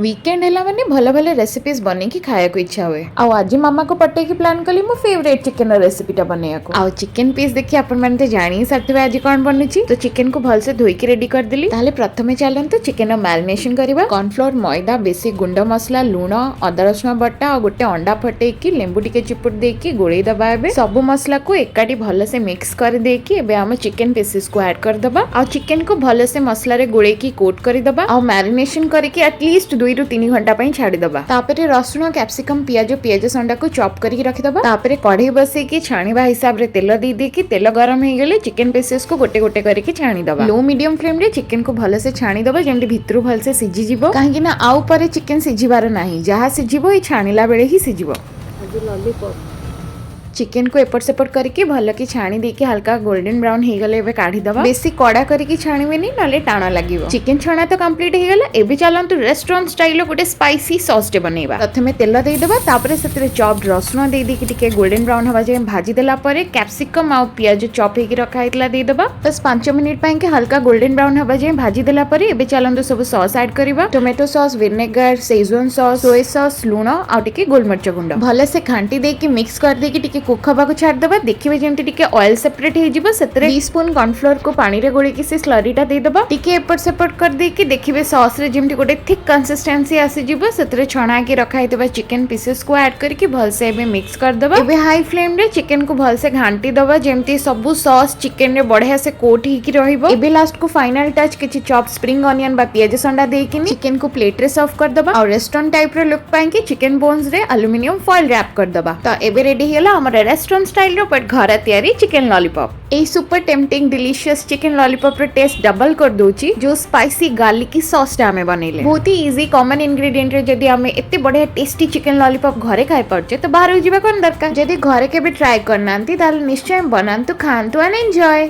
Weekend है माने भल भल रेसिपीज बन की खाया को इच्छा हुए। आज मामा को पटे की प्लान कली मो फेवरेट चिकन रेसिपीटा बनैया आ चिकन पीस देखिए आपण मैंने तो जानी ही सारे आज कौन बनुची। तो चिकन को भलसे धोईकी रेडी कर देली। ताले प्रथमे चलते चिकन मैरिनेशन करबा। कॉर्नफ्लोर मैदा बेसी गुंड मसला लुण अदा रसुण बटा और गोटे अंडा फटेकी लेंबू टिके चिपुट देकी गोळेई दबा। एबे सब मसला को एकाठी भलसे मिक्स कर देकी एबे हम चिकन पीसेस को ऐड कर दबा। आ चिकन को भलसे मसला रे गोळेकी कोट कर दबा। आ मैरिनेशन करके एटलीस्ट 2 ରୁ 3 घंटा छाड़ीदबा। तापरे रसुण कैप्सिकम पियाज संडा को चॉप करके रखिदबा। तापरे कढ़ई बसई की छाणीबा हिसाब रे तेल दे देकी तेल गरम हो गले चिकन पीसेस को गोटे गोटे करके छाणीदबा। लो मीडियम फ्लेम रे चिकन को भलसे छाणीदबा जेंति भितरु भलसे सिझी जिवो। काहेकि ना आउ परे चिकन सिझिबार नाही, जहा सिझिबो ई छाणीला बेले ही सिझिबो। चिकन को एपट सेपट करके भल की छाणी देकी हल्का गोल्डन ब्राउन हो गले एबे काढी दबा। बेसी कड़ा करके छाणीबेनी नले टाणा लागिवो। चिकन छाणा तो कंप्लीट हो गला। एबे चलंतु रेस्टोरेंट स्टाइल गोटे स्पाइसी सॉस टे बनेबा। प्रथमे तेल दे दबा, तापरे सेतरे चॉप्ड रसुण दे देकी टिके गोल्डन ब्राउन हवा जाय भाजी देला परे कैप्सिकम आ पियाज चॉप हेकी रखा हितला दे दबा। बस 5 मिनिट पय के हल्का गोल्डन ब्राउन हवा जाय भाजी देला परे एबे चलंतु सब सॉस ऐड करबा। Tomato sauce, vinegar, Schezwan sauce, soya sauce, लूण आ टिके गोलमरिच गुंड भले से घांटी देकी मिक्स कर देकी टिके कुक हवा को छाड़ दबा। देखिबे जेंति टिके ऑयल सेपरेट हे जिवो सेतरे 2 स्पून कॉर्नफ्लोर को पानी रे गोळी के से स्लरीटा दे दबा। टिके एपट सेपट कर देकी देखिबे सॉस रे जेंति गोटे थिक कंसिस्टेंसी आसी जिवो सेतरे छणा के रखा हितबा चिकन पीसेस को ऐड करके भलसे एबे मिक्स कर दबा। एबे हाई फ्लेम रे चिकन को भलसे घांटी दबा जेंति सब सॉस चिकन रे बढ़िया से कोट ही की रहइबो। एबे लास्ट को फाइनल टच किछि चॉप स्प्रिंग ऑनियन बा पियाज संडा देकी चिकन को प्लेट रे सर्व कर दबा। और रेस्टोरेंट टाइप रे लुक पाए के चिकन बोन्स रे एल्युमिनियम फॉइल रैप कर दबा। तो एबे रेडी होला हमर रेस्टोरेंट स्टाइल रो बट घर तैयारी chicken lollipop. A super tempting delicious chicken lollipop रो टेस्ट डबल कर दोची जो स्पाइसी गार्लिक सॉस टा हमें बनेले। बहुत ही इजी कॉमन इंग्रेडिएंट रे जदी हमें एते बढ़िया टेस्टी चिकन लॉलीपॉप घरे खाइ परचे तो बाहर जीवा कोन दरकार। जदी घरे के भी ट्राई करनांती ताले निश्चय बनांतु खांतु एंड एंजॉय।